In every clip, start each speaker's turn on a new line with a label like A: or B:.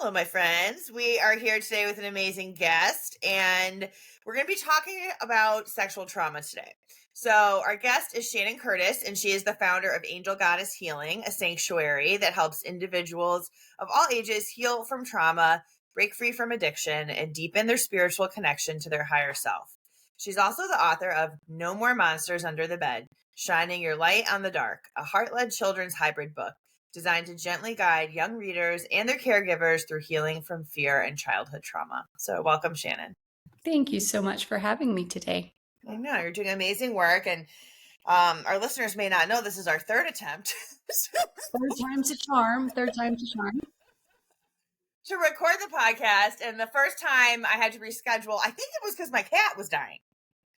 A: Hello, my friends. We are here today with an amazing guest, and we're going to be talking about sexual trauma today. So, our guest is Shannon Curtis, and she is the founder of Angel Goddess Healing, a sanctuary that helps individuals of all ages heal from trauma, break free from addiction, and deepen their spiritual connection to their higher self. She's also the author of No More Monsters Under the Bed, Shining Your Light on the Dark, a heart-led children's hybrid book designed to gently guide young readers and their caregivers through healing from fear and childhood trauma. So welcome, Shannon.
B: Thank you so much for having me today.
A: I know, you're doing amazing work, and our listeners may not know this is our third attempt.
B: Third time's a charm. Third time's a charm.
A: To record the podcast, and the first time I had to reschedule, I think it was because my cat was dying.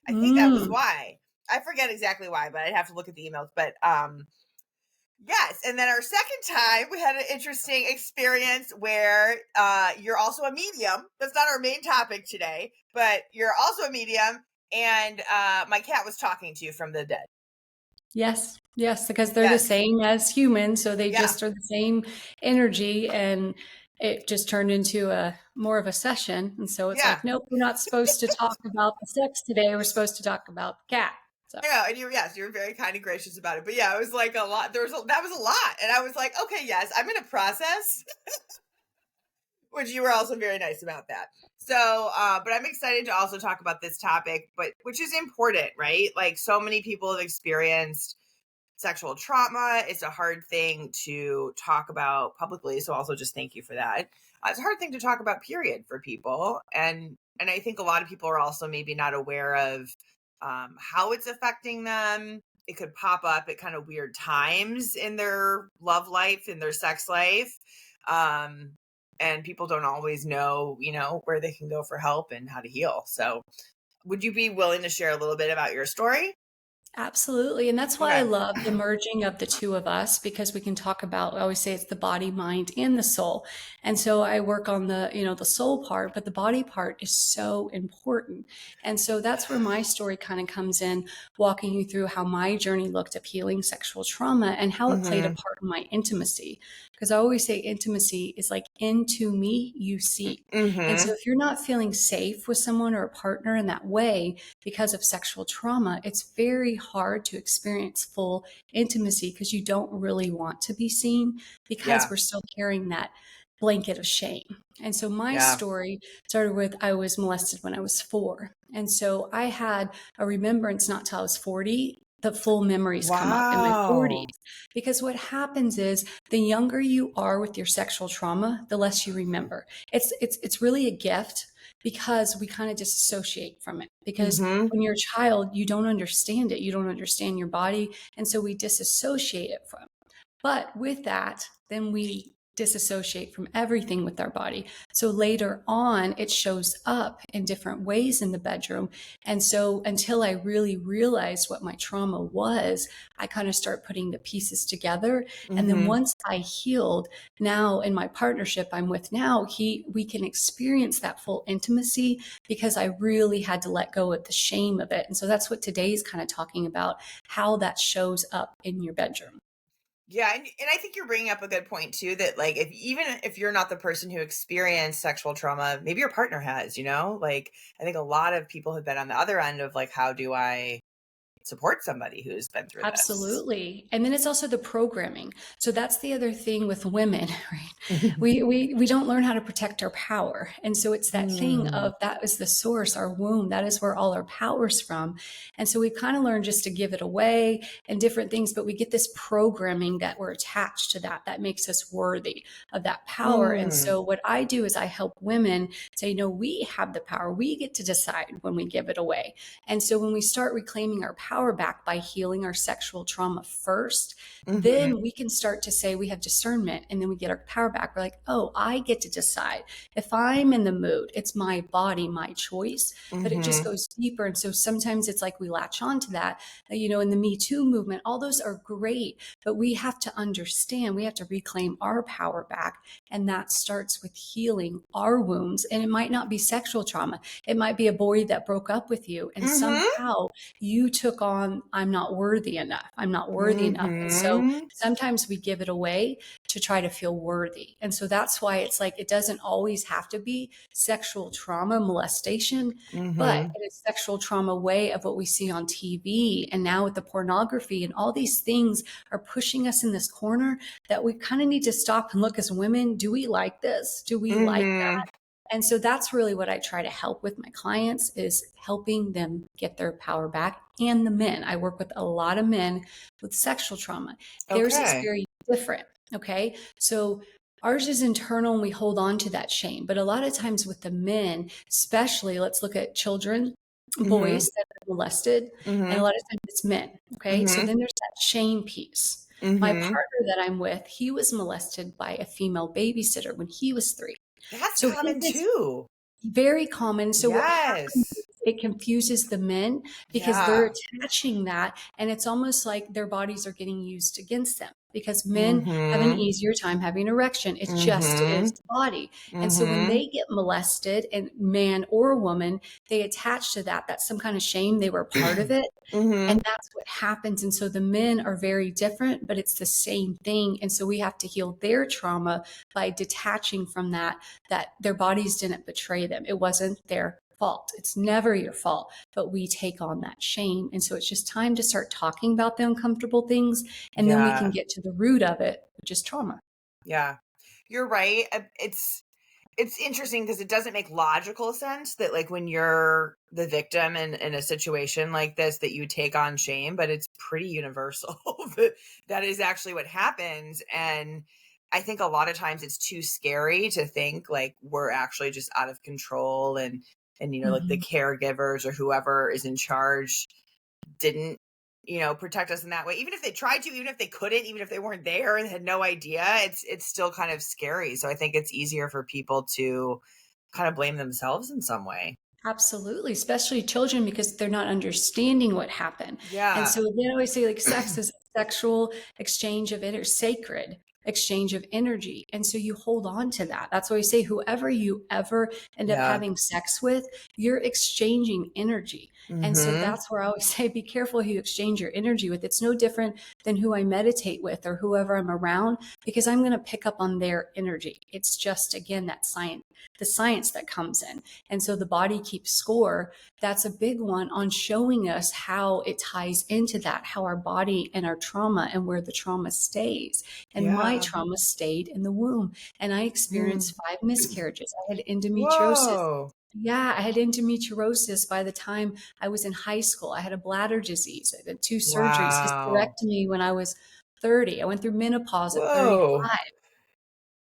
A: I think that was why. I forget exactly why, but I'd have to look at the emails. But yes, and then our second time, we had an interesting experience where you're also a medium. That's not our main topic today, but you're also a medium, and my cat was talking to you from the dead.
B: Yes, because they're the same as humans, so they
A: Yeah.
B: just are the same energy, and it just turned into a more of a session. And so it's like, nope, we're not supposed to talk about the sex today. We're supposed to talk about the cat. So.
A: Yeah, and you were very kind and gracious about it. But yeah, it was like a lot. That was a lot, and I was like, okay, yes, I'm gonna process. Which you were also very nice about that. So, but I'm excited to also talk about this topic, but which is important, right? Like so many people have experienced sexual trauma. It's a hard thing to talk about publicly. So also just thank you for that. It's a hard thing to talk about, period, for people. And I think a lot of people are also maybe not aware of how it's affecting them. It could pop up at kind of weird times in their love life, in their sex life. And people don't always know, where they can go for help and how to heal. So would you be willing to share a little bit about your story?
B: Absolutely. And that's why I love the merging of the two of us, because we can talk about, I always say it's the body, mind, and the soul. And so I work on the soul part, but the body part is so important. And so that's where my story kind of comes in, walking you through how my journey looked at healing sexual trauma and how it played a part in my intimacy. Because I always say intimacy is like into me, you see. And so if you're not feeling safe with someone or a partner in that way because of sexual trauma, it's very hard to experience full intimacy because you don't really want to be seen because we're still carrying that blanket of shame. And so my story started with, I was molested when I was 4. And so I had a remembrance not till I was 40. The full memories come up in my 40s. Because what happens is the younger you are with your sexual trauma, the less you remember. It's really a gift because we kind of disassociate from it. Because when you're a child, you don't understand it. You don't understand your body. And so we disassociate it from it. But with that, then we disassociate from everything with our body. So later on, it shows up in different ways in the bedroom. And so until I really realized what my trauma was, I kind of start putting the pieces together. And then once I healed, now in my partnership I'm with now, we can experience that full intimacy because I really had to let go of the shame of it. And so that's what today's kind of talking about, how that shows up in your bedroom.
A: Yeah, and I think you're bringing up a good point too, that like even if you're not the person who experienced sexual trauma, maybe your partner has, like I think a lot of people have been on the other end of like, how do I support somebody who's been through this?
B: Absolutely. And then it's also the programming. So that's the other thing with women, right? we don't learn how to protect our power. And so it's that thing of that is the source, our womb. That is where all our power's from. And so we kind of learn just to give it away and different things, but we get this programming that we're attached to that makes us worthy of that power. And so what I do is I help women say, no, we have the power. We get to decide when we give it away. And so when we start reclaiming our power back by healing our sexual trauma first, then we can start to say we have discernment, and then we get our power back. We're like, oh, I get to decide if I'm in the mood. It's my body, my choice, but it just goes deeper. And so sometimes it's like we latch on to that, in the Me Too movement, all those are great, but we have to understand, we have to reclaim our power back. And that starts with healing our wounds. And it might not be sexual trauma. It might be a boy that broke up with you and somehow you took took on, I'm not worthy enough. I'm not worthy enough. And so
A: Mm-hmm.
B: sometimes we give it away to try to feel worthy. And so that's why it's like, it doesn't always have to be sexual trauma, molestation, but
A: Mm-hmm.
B: in a sexual trauma way of what we see on TV. And now with the pornography and all these things are pushing us in this corner that we kind of need to stop and look as women. Do we like this? Do we like
A: Mm-hmm.
B: that? And so that's really what I try to help with my clients, is helping them get their power back, and the men. I work with a lot of men with sexual trauma. Theirs is
A: Okay.
B: very different. Okay. So ours is internal and we hold on to that shame. But a lot of times with the men, especially, let's look at children,
A: Mm-hmm.
B: boys that are molested, and a
A: Mm-hmm.
B: lot of times it's men. Okay. So
A: Mm-hmm.
B: then there's that shame piece. My
A: Mm-hmm.
B: partner that I'm with, he was molested by a female babysitter when he was 3.
A: That's
B: So he
A: common
B: gets
A: too.
B: very common. So what happens
A: Yes.
B: is it confuses the men because they're
A: Yeah.
B: attaching that, and it's almost like their bodies are getting used against them, because men have an
A: Mm-hmm.
B: easier time having erection. It just
A: Mm-hmm.
B: is the body. And so when
A: Mm-hmm.
B: they get molested, and man or woman, they attach to that. That's some kind of shame. They were part of it.
A: Mm-hmm.
B: And that's what happens. And so the men are very different, but it's the same thing. And so we have to heal their trauma by detaching from that, that their bodies didn't betray them. It wasn't their fault. It's never your fault, but we take on that shame. And so it's just time to start talking about the uncomfortable things. And then we can
A: Yeah.
B: get to the root of it, which is trauma.
A: Yeah. You're right. It's interesting because it doesn't make logical sense that, like, when you're the victim in a situation like this, that you take on shame, but it's pretty universal that that is actually what happens. And I think a lot of times it's too scary to think like we're actually just out of control, and like the
B: Mm-hmm.
A: caregivers or whoever is in charge didn't protect us in that way. Even if they tried to, even if they couldn't, even if they weren't there and had no idea, it's still kind of scary. So I think it's easier for people to kind of blame themselves in some way.
B: Absolutely, especially children, because they're not understanding what happened. And
A: Yeah.
B: so they always say, like, sex is a sexual exchange of sacred exchange of energy. And so you hold on to that. That's why we say, whoever you ever end up
A: Yeah.
B: having sex with, you're exchanging energy. And so
A: Mhm.
B: that's where I always say, be careful who you exchange your energy with. It's no different than who I meditate with or whoever I'm around, because I'm going to pick up on their energy. It's just, again, that science, the science that comes in. And so the body keeps score. That's a big one on showing us how it ties into that, how our body and our trauma and where the trauma stays. And my
A: Yeah.
B: trauma stayed in the womb. And I
A: Mm.
B: experienced 5 miscarriages. I had endometriosis.
A: Whoa.
B: Yeah, I had endometriosis by the time I was in high school. I had a bladder disease. I had 2 surgeries,
A: Wow.
B: hysterectomy when I was 30. I went through menopause at
A: Whoa.
B: 35.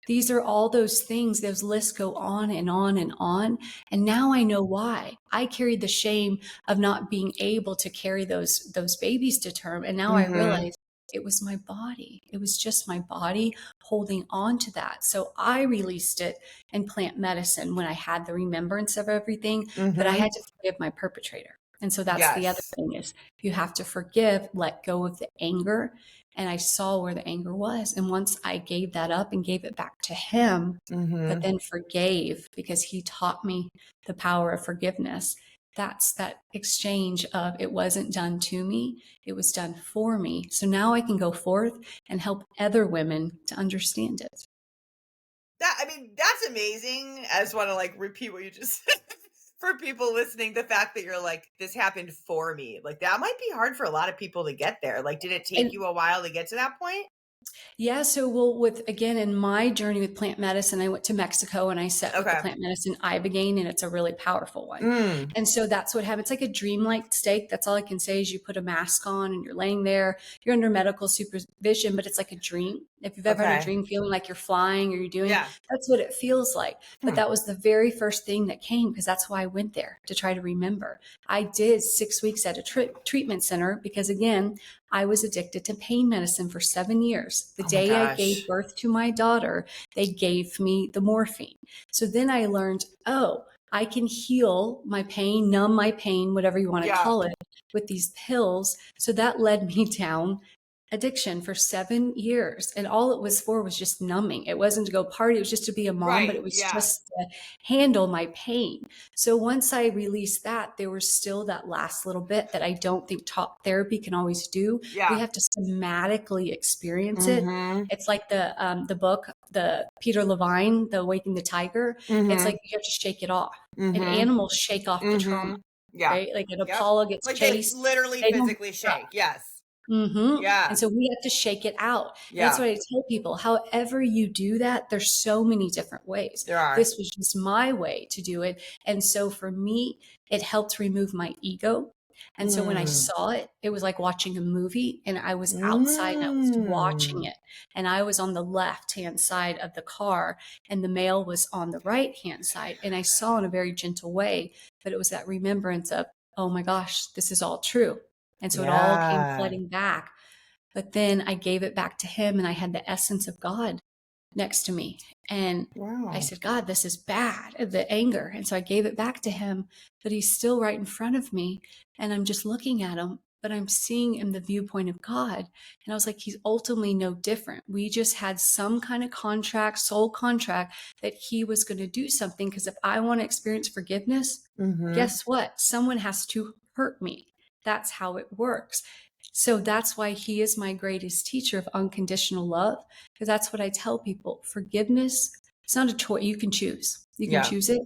B: These are all those things, those lists go on and on and on. And now I know why. I carried the shame of not being able to carry those babies to term. And now I
A: Mhm.
B: realize it was my body. It was just my body holding on to that. So I released it in plant medicine when I had the remembrance of everything, but I
A: Mhm.
B: had to forgive my perpetrator. And so that's the other
A: Yes.
B: thing, is you have to forgive, let go of the anger. And I saw where the anger was. And once I gave that up and gave it back to him, but
A: Mhm.
B: then forgave because he taught me the power of forgiveness, that's that exchange of, it wasn't done to me, it was done for me. So now I can go forth and help other women to understand it.
A: That's amazing. I just want to like repeat what you just said for people listening. The fact that you're like, this happened for me, like that might be hard for a lot of people to get there. Like, did it take
B: And
A: you a while to get to that point?
B: yeah, so well, with again in my journey with plant medicine, I went to Mexico and I sat with the
A: Okay.
B: plant medicine ibogaine, and it's a really powerful one.
A: Mm.
B: And so that's what happens. It's like a dreamlike state. That's all I can say, is you put a mask on and you're laying there. You're under medical supervision, but it's like a dream. If you've ever had a
A: Okay.
B: dream feeling like you're flying or you're doing,
A: Yeah.
B: that's what it feels like. But
A: Hmm.
B: that was the very first thing that came, because that's why I went there, to try to remember. I did 6 weeks at a treatment center because, again, I was addicted to pain medicine for 7 years. The
A: Oh my
B: day I gave
A: gosh.
B: birth to my daughter, they gave me the morphine. So then I learned, oh, I can heal my pain, numb my pain, whatever you want to
A: Yeah.
B: call it, with these pills. So that led me down addiction for 7 years. And all it was for was just numbing. It wasn't to go party. It was just to be a mom, but
A: Right.
B: it was
A: Yeah.
B: just to handle my pain. So once I released that, there was still that last little bit that I don't think talk therapy can always do. We
A: Yeah.
B: have to somatically experience it.
A: Mm-hmm.
B: It's like the book, the Peter Levine, The Awakening the Tiger. It's
A: Mm-hmm.
B: like you have to shake it off. And
A: Mm-hmm.
B: animals shake off the trauma,
A: Mm-hmm. Yeah.
B: right? Like an
A: Yep.
B: Apollo gets
A: Like they
B: chased,
A: literally
B: they don't
A: physically shake. Yes.
B: And
A: Yeah.
B: so we have to shake it out. And that's
A: Yeah.
B: what I tell people. However you do that, there's so many different ways.
A: There are.
B: This was just my way to do it. And so for me, it helped remove my ego. And so when I saw it, it was like watching a movie, and I was outside and I was watching it. And I was on the left-hand side of the car and the male was on the right-hand side. And I saw in a very gentle way, but it was that remembrance of, oh my gosh, this is all true. And so it all came
A: Yeah.
B: flooding back. But then I gave it back to him, and I had the essence of God next to me. And I
A: Wow.
B: said, God, this is bad, the anger. And so I gave it back to him, but he's still right in front of me. And I'm just looking at him, but I'm seeing in the viewpoint of God. And I was like, he's ultimately no different. We just had some kind of contract, soul contract, that he was going to do something. Because if I want to experience forgiveness, guess what? Someone has to hurt me. That's how it works. So that's why he is my greatest teacher of unconditional love, because that's what I tell people. Forgiveness, it's not a choice. You can choose. You can
A: Yeah.
B: choose it.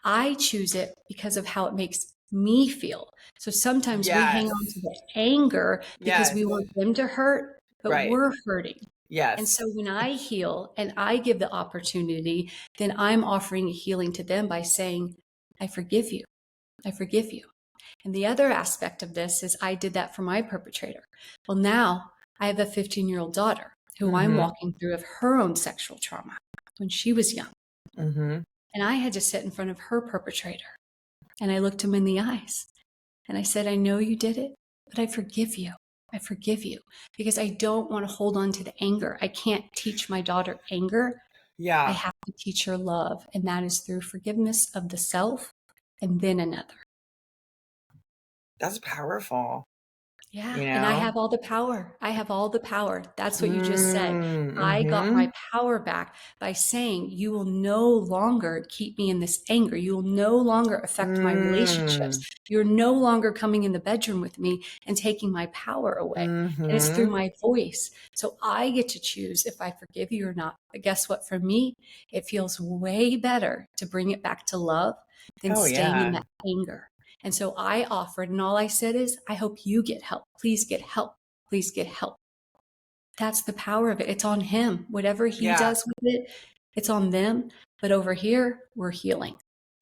B: I choose it because of how it makes me feel. So sometimes we hang
A: Yes.
B: on to the anger because
A: Yes.
B: we want them to hurt, but
A: Right.
B: we're hurting. And
A: Yes.
B: so when I heal and I give the opportunity, then I'm offering a healing to them by saying, I forgive you. I forgive you. And the other aspect of this is I did that for my perpetrator. Well, now I have a 15-year-old daughter who I'm walking through of her own sexual trauma when she was young.
A: Mm-hmm.
B: And I had to sit in front of her perpetrator. And I looked him in the eyes and I said, I know you did it, but I forgive you. I forgive you because I don't want to hold on to the anger. I can't teach my daughter anger. I
A: Yeah.
B: have to teach her love. And that is through forgiveness of the self and then another.
A: That's powerful.
B: Yeah.
A: You
B: And I
A: know?
B: have all the power. I have all the power. That's what you just said. I got
A: Mm-hmm.
B: my power back by saying, you will no longer keep me in this anger. You will no longer affect my relationships. You're no longer coming in the bedroom with me and taking my power away. And it's through my voice. So I get to choose if I forgive you or not. But guess what? For me, it feels way better to bring it back to love than
A: Oh,
B: staying in
A: yeah.
B: that anger. And so I offered, and all I said is, I hope you get help. Please get help. Please get help. That's the power of it. It's on him. Whatever he
A: Yeah.
B: does with it, it's on them. But over here, we're healing.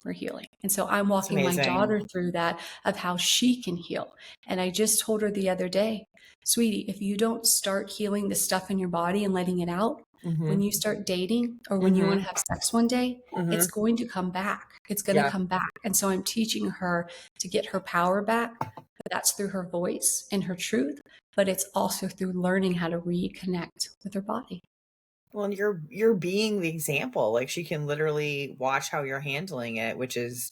B: We're healing. And so I'm
A: It's
B: walking my
A: amazing.
B: daughter through that of how she can heal. And I just told her the other day, sweetie, if you don't start healing the stuff in your body and letting it out,
A: Mm-hmm.
B: when you start dating or when you
A: Mm-hmm.
B: want to have sex one day,
A: Mm-hmm.
B: it's going to come back. It's going to
A: Yeah.
B: come back. And so I'm teaching her to get her power back. But that's through her voice and her truth, but it's also through learning how to reconnect with her body.
A: Well, and you're being the example. Like she can literally watch how you're handling it, which is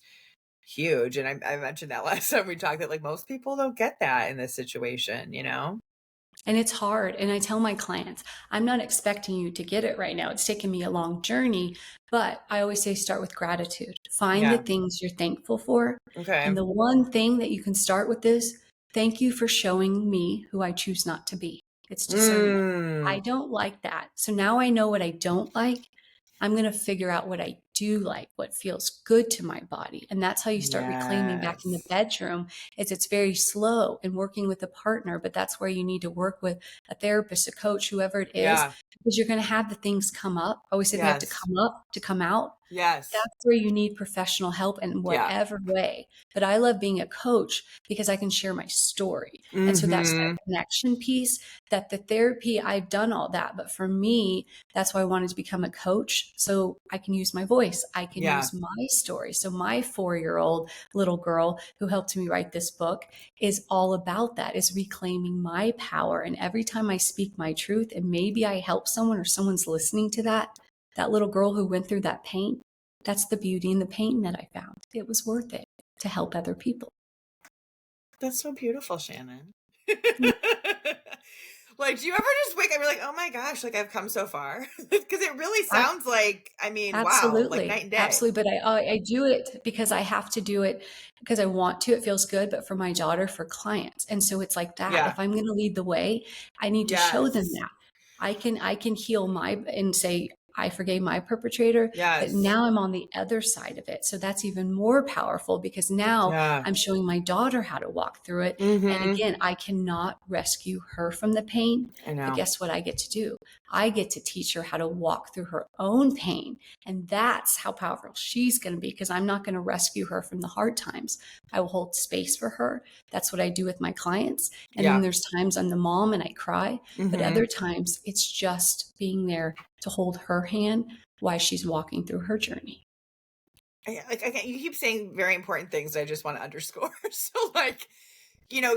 A: huge. And I mentioned that last time we talked that like most people don't get that in this situation, you know?
B: And it's hard. And I tell my clients, I'm not expecting you to get it right now. It's taken me a long journey, but I always say start with gratitude. Find the
A: Yeah.
B: things you're thankful for.
A: Okay.
B: And the one thing that you can start with is thank you for showing me who I choose not to be. It's discernment. I don't like that. So now I know what I don't like. I'm going to figure out what I do like, what feels good to my body. And that's how you start reclaiming back in the
A: Yes.
B: bedroom. Is it's very slow and working with a partner, but that's where you need to work with a therapist, a coach, whoever it is,
A: Yeah.
B: because you're going to have the things come up. I always say they have to
A: Yes.
B: come up to come out.
A: Yes.
B: That's where you need professional help in
A: Yeah.
B: whatever way. But I love being a coach because I can share my story. And so that's that
A: Mm-hmm.
B: connection piece, that the therapy, I've done all that. But for me, that's why I wanted to become a coach. So I can use my voice. I can
A: Yeah.
B: use my story. So my 4-year-old little girl who helped me write this book is all about that, is reclaiming my power. And every time I speak my truth and maybe I help someone or someone's listening to that little girl who went through that pain, that's the beauty in the pain that I found. It was worth it to help other people.
A: That's so beautiful, Shannon. Like, do you ever just wake up and you're like, "Oh my gosh, like I've come so far?" Because it really
B: I
A: sounds like, I mean, wow, like
B: Absolutely,
A: night and day.
B: absolutely, but I do it because I have to do it because I want to, it feels good, but for my daughter, for clients, and so it's like that.
A: Yeah.
B: If I'm gonna lead the way, I need to show them
A: Yes.
B: that. I can heal my and say, "I forgave my perpetrator," but
A: Yes.
B: now I'm on the other side of it, so that's even more powerful because now
A: Yeah.
B: I'm showing my daughter how to walk through it, and
A: Mhm.
B: again, I cannot rescue her from the pain,
A: I
B: but
A: know.
B: guess what I get to do? I get to teach her how to walk through her own pain, and that's how powerful she's going to be because I'm not going to rescue her from the hard times. I will hold space for her. That's what I do with my clients. And then
A: Yeah.
B: there's times I'm the mom and I cry, but
A: Mhm.
B: other times it's just being there to hold her hand while she's walking through her journey.
A: Like, again, you keep saying very important things that I just wanna underscore. So, like,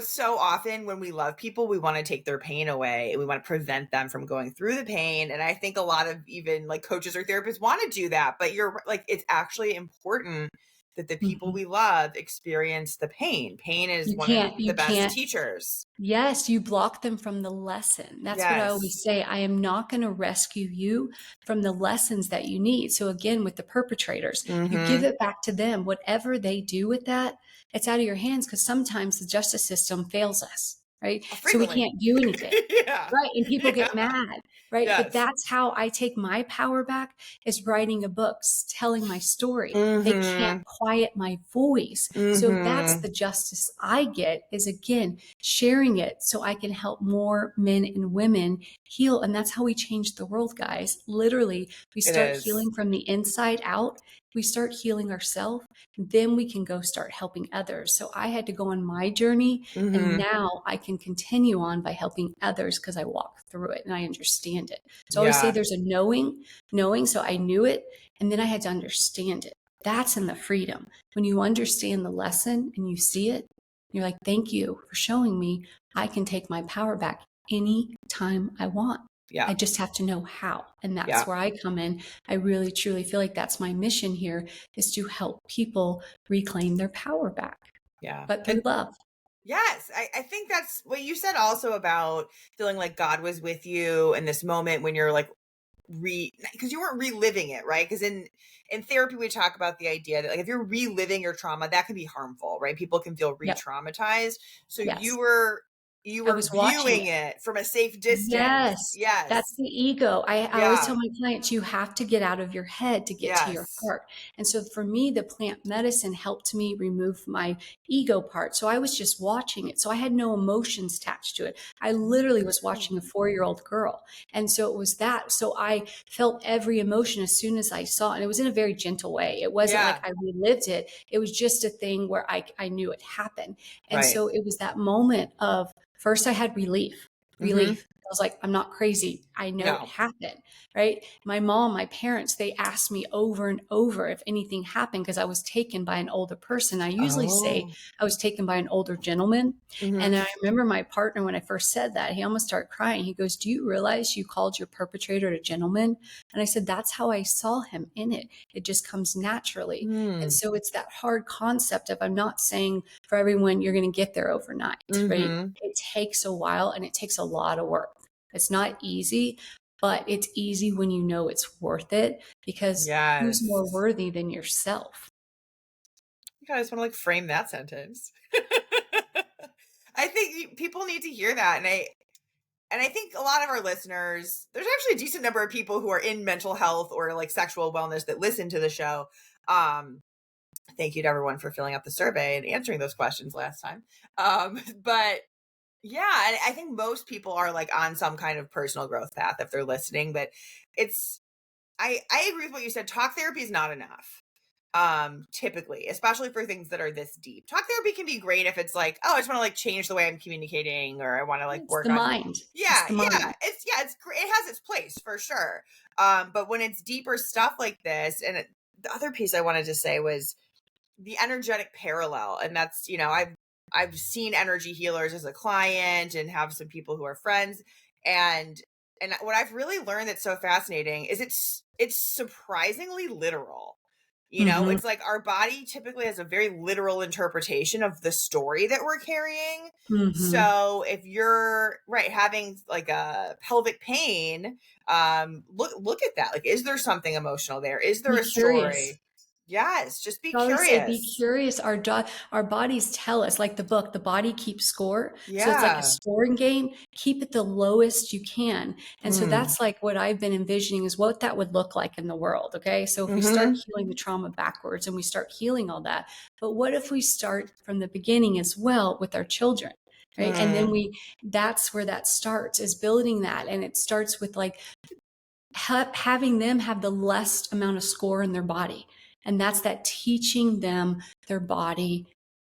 A: so often when we love people, we wanna take their pain away, and we wanna prevent them from going through the pain, and I think a lot of even, like, coaches or therapists wanna do that, but like, it's actually important that the people
B: Mhm.
A: we love experience the pain. Pain is
B: You
A: one of
B: can't,
A: the
B: you
A: best
B: can't
A: teachers.
B: Yes, you block them from the lesson. That's what I
A: Yes.
B: always say. I am not going to rescue you from the lessons that you need. So again, with the perpetrators, you give
A: Mhm.
B: it back to them. Whatever they do with that, it's out of your hands because sometimes the justice system fails us, right? So we
A: Frequently.
B: can't do anything.
A: Yeah.
B: Right, and people get
A: Yeah.
B: mad, right? But
A: Yes.
B: that's how I take my power back is writing a book, telling my story. They can't
A: Mhm.
B: quiet my voice. So that's
A: Mhm.
B: the justice I get is again sharing it so I can help more men and women heal. And that's how we change the world, guys. Literally, we
A: It
B: start
A: is.
B: healing from the inside out. We start healing ourselves, then we can go start helping others. So I had to go on my journey and
A: Mhm.
B: now I can continue on by helping others because I walk through it and I understand it. So I always say
A: Yeah.
B: there's a knowing. So I knew it and then I had to understand it. That's in the freedom. When you understand the lesson and you see it, you're like, thank you for showing me I can take my power back any time I want. I
A: Yeah.
B: just have to know how. And that's
A: Yeah.
B: where I come in. I really truly feel like that's my mission here is to help people reclaim their power back,
A: Yeah.
B: but through
A: And
B: love.
A: yes, I think that's what you said also about feeling like God was with you in this moment when you're like because you weren't reliving it, right? Because in therapy we talk about the idea that like if you're reliving your trauma, that can be harmful, right? People can feel
B: Yep.
A: re-traumatized. So
B: Yes.
A: you
B: I
A: were
B: was watching
A: viewing
B: it.
A: it from a safe distance.
B: Yes, that's
A: Yes.
B: the ego. I always tell
A: Yeah.
B: my clients, you have to get out of your head to get to your
A: Yes.
B: heart. And so for me, the plant medicine helped me remove my ego part. So I was just watching it. So I had no emotions attached to it. I literally was
A: Oh.
B: watching a 4-year-old girl. And so it was that. So I felt every emotion as soon as I saw it. And it was in a very gentle way. It wasn't like
A: Yeah.
B: I relived it. It was just a thing where I knew it happened. And
A: Right.
B: so it was that moment of first I had relief
A: Mhm.
B: relief. I was like, I'm not crazy. I know it
A: No.
B: happened, right? My mom, my parents, they asked me over and over if anything happened because I was taken by an older person. I usually say
A: Oh.
B: I was taken by an older gentleman.
A: Mhm.
B: And I remember my partner, when I first said that, he almost started crying. He goes, do you realize you called your perpetrator a gentleman? And I said, that's how I saw him in it. It just comes naturally. And
A: Mm.
B: so it's that hard concept of I'm not saying for everyone you're going to get there overnight, right?
A: Mhm.
B: It takes a while and it takes a lot of work. It's not easy, but it's easy when you know it's worth it because who's more
A: Yes.
B: worthy than yourself?
A: I just want to like frame that sentence. I think people need to hear that, and I think a lot of our listeners, there's actually a decent number of people who are in mental health or like sexual wellness that listen to the show. Um, Thank you to everyone for filling out the survey and answering those questions last time. But yeah, and I think most people are like on some kind of personal growth path if they're listening. But it's I agree with what you said. Talk therapy is not enough. Typically, especially for things that are this deep. Talk therapy can be great if it's like, oh, I just want to like change the way I'm communicating or I want to like
B: It's
A: work
B: the
A: on
B: mind. It's
A: yeah,
B: the
A: yeah.
B: mind.
A: It's great. It has its place for sure. But when it's deeper stuff like this, and the other piece I wanted to say was the energetic parallel, and that's I've seen energy healers as a client and have some people who are friends, and what I've really learned that's so fascinating is it's surprisingly literal. You know,
B: Mhm.
A: it's like our body typically has a very literal interpretation of the story that we're carrying.
B: Mhm.
A: So if you're right having like a pelvic pain, look at that. Like, is there something emotional there? Is there
B: Be
A: a
B: curious.
A: story? Yes, just be
B: I always say, be
A: curious.
B: curious. Our bodies tell us, like the book, the body keeps score. So it's like a
A: Yeah.
B: scoring game. Keep it the lowest you can. And so
A: Mm.
B: that's like what I've been envisioning is what that would look like in the world. Okay. So if we start
A: Mm-hmm.
B: healing the trauma backwards and we start healing all that, but what if we start from the beginning as well with our children? Right. And then
A: Mm.
B: that's where that starts, is building that. And it starts with like having them have the less amount of score in their body. And that's that teaching them their body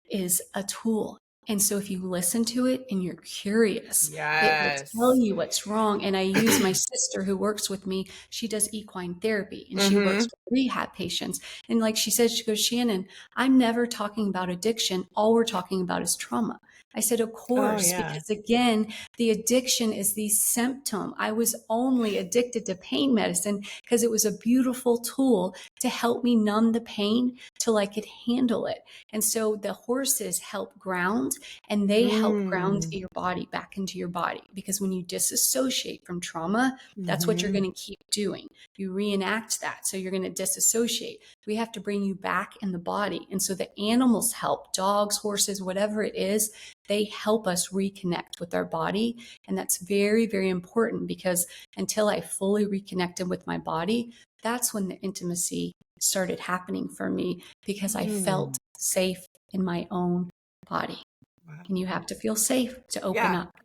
B: is a tool. And so if you listen to it and you're curious, it will tell
A: Yes.
B: you what's wrong. And I use my sister who works with me. She does equine therapy and she
A: Mm-hmm.
B: works with rehab patients. And like she said, she goes, Shannon, I'm never talking about addiction. All we're talking about is trauma. I said, of
A: Oh
B: course,
A: yeah.
B: because again, the addiction is the symptom. I was only addicted to pain medicine because it was a beautiful tool to help me numb the pain till I could handle it. And so the horses help ground, and they help ground
A: Mm.
B: your body back into your body, because when you disassociate from trauma, that's what you're
A: Mm-hmm.
B: going to keep doing. You reenact that. So you're going to disassociate. We have to bring you back in the body. And so the animals help, dogs, horses, whatever it is, they help us reconnect with our body. And that's very, very important, because until I fully reconnected with my body, that's when the intimacy started happening for me, because I
A: Mm.
B: felt safe in my own body.
A: Wow.
B: And you have to feel safe to open
A: Yeah.
B: up.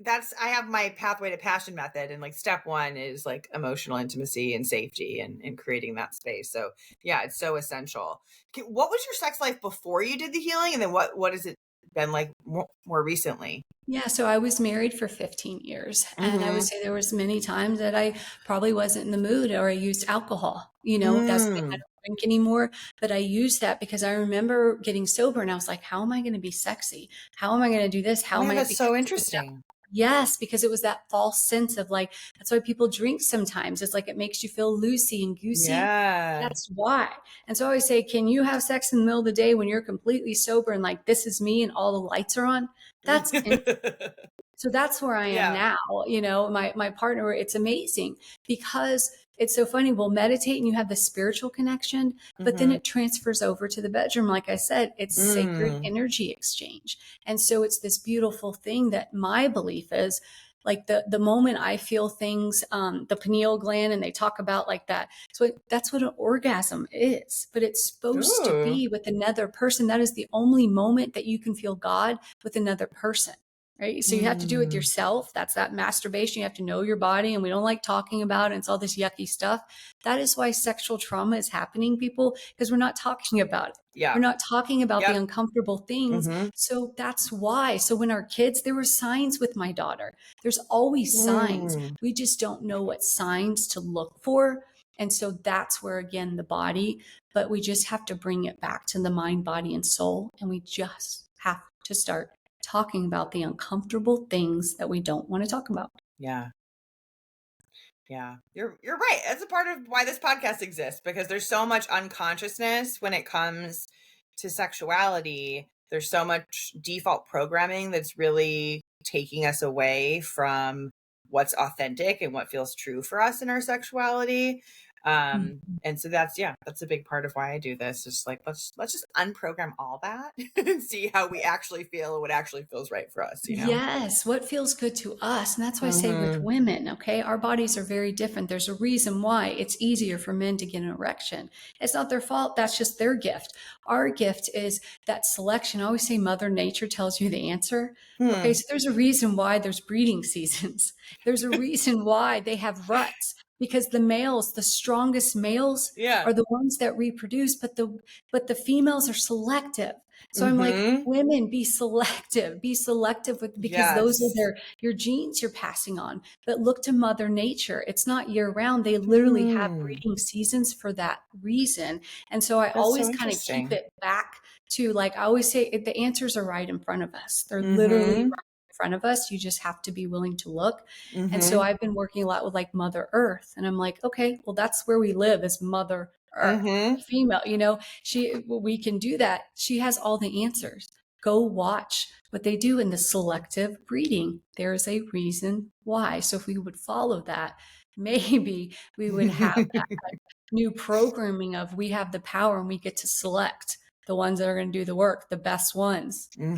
A: That's I have my pathway to passion method, and like step one is like emotional intimacy and safety and creating that space. So yeah, it's so essential. What was your sex life before you did the healing, and then what has it been like more recently?
B: Yeah, so I was married for 15 years, and I would
A: Mm-hmm.
B: say there was many times that I probably wasn't in the mood, or I used alcohol. That's I
A: Mm.
B: don't drink anymore, but I used that because I remember getting sober and I was like, how am I going to be sexy? How am I going to do this?
A: Oh
B: How am
A: yeah,
B: I?
A: that's
B: Because
A: so
B: it was that.
A: interesting.
B: Yes, because it was that false sense of like, that's why people drink sometimes. It's like it makes you feel loosey and goosey.
A: Yeah.
B: That's why. And so I always say, can you have sex in the middle of the day when you're completely sober and like, this is me and all the lights are on? That's So that's where I am
A: Yeah.
B: now. My partner, it's amazing because it's so funny. We'll meditate and you have the spiritual connection, but then
A: Mm-hmm.
B: it transfers over to the bedroom. Like I said, it's sacred
A: Mm.
B: energy exchange. And so it's this beautiful thing that my belief is, like the moment I feel things, the pineal gland, and they talk about like that. So that's what an orgasm is, but it's supposed to
A: Ooh.
B: be with another person. That is the only moment that you can feel God with another person. Right. So you have to do it
A: Mm.
B: yourself. That's that masturbation. You have to know your body, and we don't like talking about it. It's all this yucky stuff. That is why sexual trauma is happening, people, because we're not talking about it.
A: Yeah.
B: We're not talking about the
A: Yep.
B: uncomfortable things.
A: Mm-hmm.
B: So that's why. So when our kids, there were signs with my daughter. There's always signs.
A: Mm.
B: We just don't know what signs to look for. And so that's where, again, the body, but we just have to bring it back to the mind, body, and soul. And we just have to start talking about the uncomfortable things that we don't want to talk about.
A: Yeah. Yeah. You're right. That's a part of why this podcast exists, because there's so much unconsciousness when it comes to sexuality. There's so much default programming that's really taking us away from what's authentic and what feels true for us in our sexuality.
B: Mhm.
A: And so that's a big part of why I do this. Is like let's just unprogram all that and see how we actually feel and what actually feels right for us, you know?
B: Yes, what feels good to us. And that's why I say with
A: Mm-hmm.
B: women, okay, our bodies are very different. There's a reason why it's easier for men to get an erection. It's not their fault. That's just their gift. Our gift is that selection. I always say Mother Nature tells you the answer. Okay,
A: Hmm.
B: so there's a reason why there's breeding seasons. There's a reason why they have ruts, because the males, the strongest males,
A: Yeah.
B: are the ones that reproduce, but the females are selective. So I'm like,
A: Mm-hmm.
B: women, be selective with, because those are
A: Yes.
B: your genes you're passing on. But look to Mother Nature. It's not year round. They literally have
A: Hmm.
B: breeding seasons for that reason. And so I
A: That's so
B: always kind of keep
A: interesting.
B: it back to, like, I always say, the answers are right in front of us. They're literally
A: Mm-hmm.
B: right in front of us. You just have to be willing to look. And so
A: Mm-hmm.
B: I've been working a lot with like Mother Earth. And I'm like, okay, well, that's where we live, as Mother or
A: Mm-hmm.
B: female, we can do that. She has all the answers. Go watch what they do in the selective breeding. There is a reason why. So if we would follow that, maybe we would have that new programming of we have the power and we get to select the ones that are going to do the work, the best ones.
A: Mm-hmm.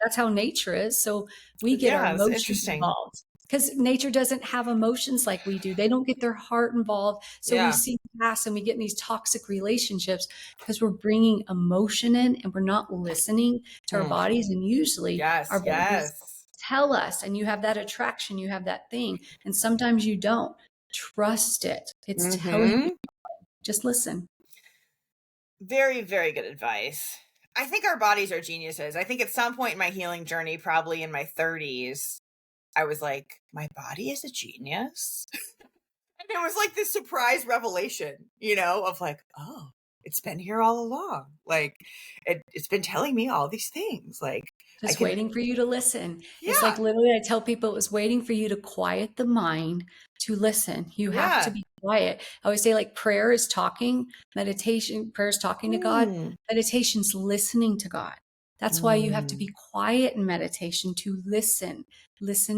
B: That's how nature is. So we get our
A: Yeah, it's
B: emotions
A: interesting.
B: involved because nature doesn't have emotions like we do. They don't get their heart involved. So we
A: Yeah.
B: see past and we get in these toxic relationships because we're bringing emotion in and we're not listening to our
A: Hmm.
B: bodies. And usually
A: Yes,
B: our bodies
A: yes.
B: tell us, and you have that attraction, you have that thing. And sometimes you don't. Trust it. It's telling you,
A: Mm-hmm.
B: just listen.
A: Very, very good advice. I think our bodies are geniuses. I think at some point in my healing journey, probably in my 30s, I was like, my body is a genius. And it was like this surprise revelation, of like, oh, it's been here all along. Like, it's been telling me all these things. Like, I
B: Just
A: can,
B: waiting for you to listen. It's like
A: yeah,
B: literally, I tell people it was waiting for you to quiet the mind to listen. You have to
A: yeah.
B: be quiet. I always say, like, prayer is talking, prayer is talking to God,
A: Mm,
B: meditation's listening to God. That's why you have to
A: mm,
B: be quiet in meditation to listen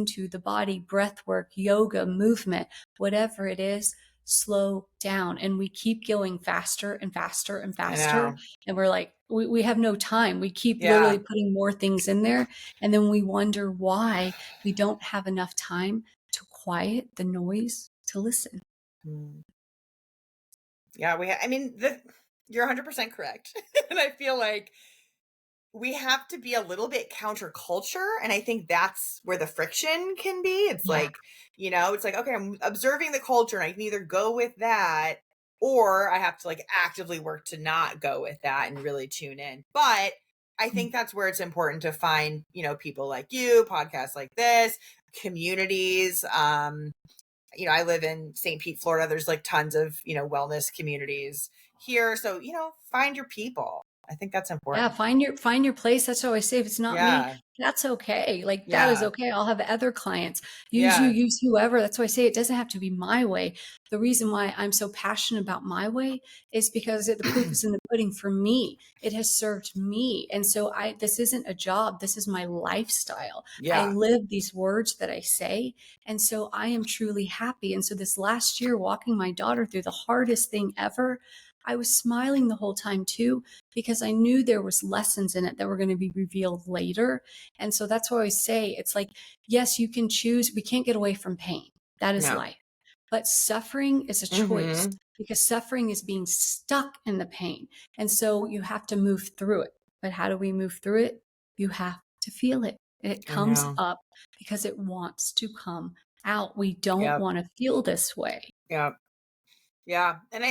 B: to the body, breath work, yoga, movement, whatever it is. Slow down. And we keep going faster and faster and
A: I
B: faster,
A: know.
B: and we're like, we have no time. We keep literally
A: Yeah.
B: putting more things in there. And then we wonder why we don't have enough time to quiet the noise to listen.
A: Mm. Yeah. I mean, you're 100% correct. And I feel like we have to be a little bit counterculture, and I think that's where the friction can be. It's
B: Yeah.
A: like, it's like, okay, I'm observing the culture and I can either go with that, or I have to like actively work to not go with that and really tune in. But I think that's where it's important to find, people like you, podcasts like this, communities. I live in St. Pete, Florida. There's like tons of, wellness communities here. So, find your people. I think that's
B: Yeah,
A: important.
B: find your place. That's how I say if it's not me,
A: Yeah.
B: that's okay. Like that is
A: Yeah.
B: okay. I'll have other clients.
A: Yeah.
B: Use whoever. That's why I say it doesn't have to be my way. The reason why I'm so passionate about my way is because the proof is in the pudding for me. It has served me. And so this isn't a job. This is my lifestyle. I
A: Yeah.
B: live these words that I say. And so I am truly happy. And so this last year, walking my daughter through the hardest thing ever, I was smiling the whole time too, because I knew there was lessons in it that were going to be revealed later. And so that's why I say it's like, yes, you can choose. We can't get away from pain. That is
A: No.
B: life. But suffering is a choice
A: Mm-hmm.
B: because suffering is being stuck in the pain. And so you have to move through it. But how do we move through it? You have to feel it. It
A: I
B: comes
A: know.
B: up because it wants to come out. We don't
A: Yep.
B: want to feel this way.
A: Yep. Yeah. And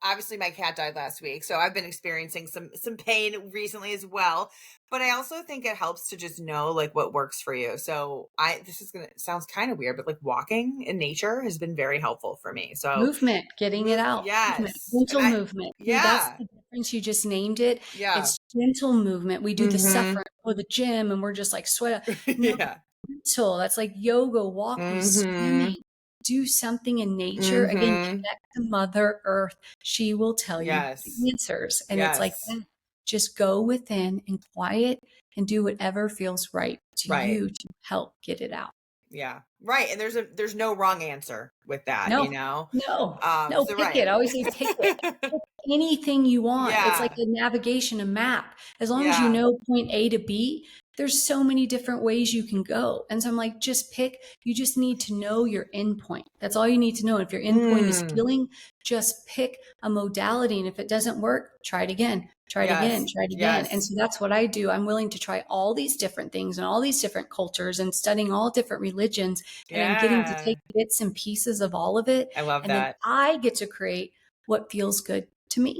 A: obviously my cat died last week, so I've been experiencing some pain recently as well. But I also think it helps to just know like what works for you. So this is gonna sounds kind of weird, but like walking in nature has been very helpful for me. So
B: Movement, getting it out, movement,
A: yes. And
B: gentle movement. See, that's
A: yeah.
B: the difference. You just named it.
A: Yeah.
B: It's gentle movement. We do the
A: Mm-hmm.
B: suffer or the gym and we're just like sweat. No,
A: Yeah.
B: gentle. That's like yoga, walking,
A: Mm-hmm.
B: swimming. Do something in nature. Again,
A: Mm-hmm.
B: connect to Mother Earth. She will tell you
A: Yes.
B: the answers. And it's like,
A: Yes.
B: just go within and quiet and do whatever feels right to
A: Right.
B: you to help get it out.
A: Yeah. Right. And there's no wrong answer with that,
B: No, no, no,
A: So
B: pick it.
A: right.
B: I always say pick it. Pick anything you want. It's like
A: Yeah.
B: a navigation, a map. As long as you
A: Yeah.
B: know point A to B, there's so many different ways you can go. And so I'm like, just pick. You just need to know your endpoint. That's all you need to know. If your endpoint is
A: Mm.
B: healing, just pick a modality. And if it doesn't work, try it again. Try it again,
A: Yes.
B: try it again. And
A: Yes.
B: so that's what I do. I'm willing to try all these different things and all these different cultures and studying all different religions. And I'm getting to
A: Yeah.
B: take bits and pieces of all of it.
A: I love
B: And then
A: that.
B: I get to create what feels good to me.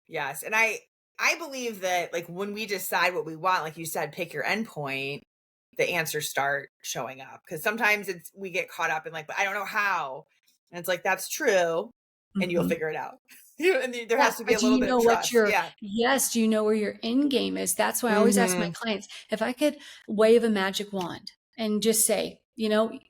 A: Yes. And I believe that like when we decide what we want, like you said, pick your endpoint, the answers start showing up. Because sometimes we get caught up in like, but I don't know how. And it's like that's true. And you'll
B: Mhm.
A: figure it out. And there
B: Yeah,
A: has to be
B: but
A: a
B: do
A: little
B: you
A: bit
B: know
A: of
B: what
A: trust.
B: your
A: Yeah.
B: yes, do you know where your end game is? That's why I always ask my
A: Mm-hmm.
B: clients, if I could wave a magic wand and just say,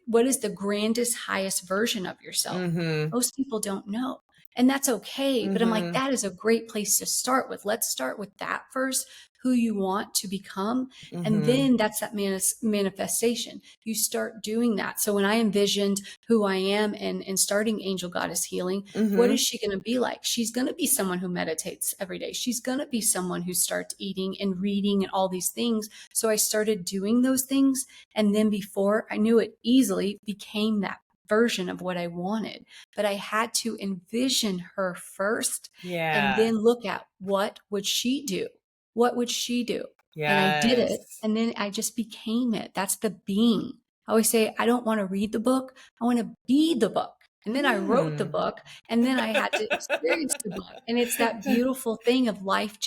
B: what is the grandest, highest version of yourself?
A: Mhm.
B: Most people don't know. And that's okay. But I'm like,
A: Mhm.
B: that is a great place to start with. Let's start with that first, who you want to become. And
A: Mhm.
B: then that's that manifestation. You start doing that. So when I envisioned who I am and starting Angel Goddess Healing, what is
A: Mhm.
B: she going to be like? She's going to be someone who meditates every day. She's going to be someone who starts eating and reading and all these things. So I started doing those things. And then before I knew it, easily became that version of what I wanted. But I had to envision her first and
A: Yeah.
B: then look at what would she do? What would she do? And I did it.
A: Yes.
B: And then I just became it. That's the being. I always say, I don't want to read the book. I want to be the book. And then I wrote the
A: Hmm.
B: book and then I had to experience the book. And it's that beautiful thing of life.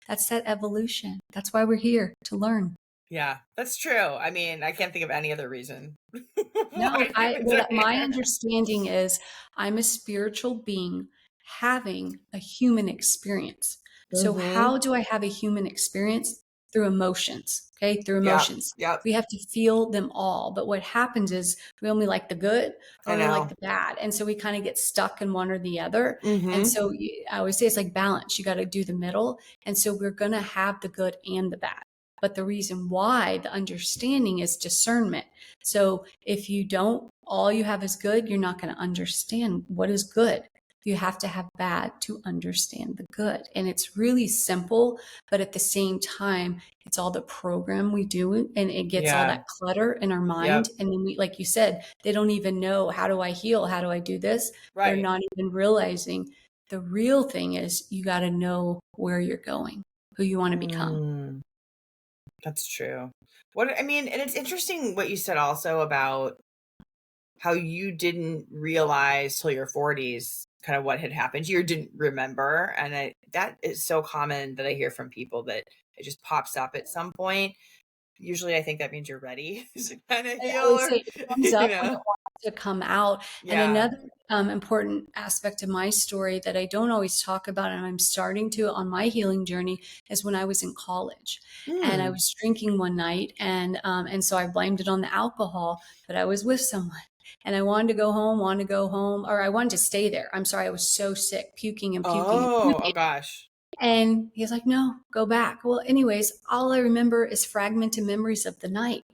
B: That's that evolution. That's why we're here to learn.
A: Yeah, that's true. I mean, I can't think of any other reason
B: No,
A: why humans are
B: what my
A: here.
B: understanding is I'm a spiritual being having a human experience. So
A: Mhm.
B: how do I have a human experience? Through emotions, okay? Through
A: Yep.
B: emotions.
A: Yep.
B: We have to feel them all. But what happens is we only like the good or
A: I
B: only like
A: know.
B: the bad. And so we kind of get stuck in one or the other. And
A: Mhm.
B: so I always say it's like balance. You got to do the middle. And so we're going to have the good and the bad. But the reason why, the understanding is discernment. So if you don't, all you have is good, you're not going to understand what is good. You have to have bad to understand the good. And it's really simple, but at the same time, it's all the program we do and it gets all
A: Yeah.
B: that clutter in our
A: Yep.
B: mind. And then like you said, they don't even know, how do I heal? How do I do this? They're
A: Right.
B: not even realizing the real thing is you got to know where you're going, who you want to become.
A: Mm, that's true. What I mean, and it's interesting what you said also about how you didn't realize till your 40s kind of what had happened. You didn't remember, and that is so common that I hear from people that it just pops up at some point. Usually, I think that means you're ready to kind of
B: I
A: heal,
B: would
A: or
B: say it comes up when it
A: know.
B: wants to come out. And
A: Yeah.
B: another important aspect of my story that I don't always talk about, and I'm starting to on my healing journey, is when I was in college, and I
A: Hmm.
B: was drinking one night, and so I blamed it on the alcohol, but I was with someone. And I wanted to go home, or I wanted to stay there. I'm sorry, I was so sick, puking and puking and
A: Oh, oh
B: puking.
A: gosh.
B: And he's like, no, go back. Well, anyways, all I remember is fragmented memories of the night.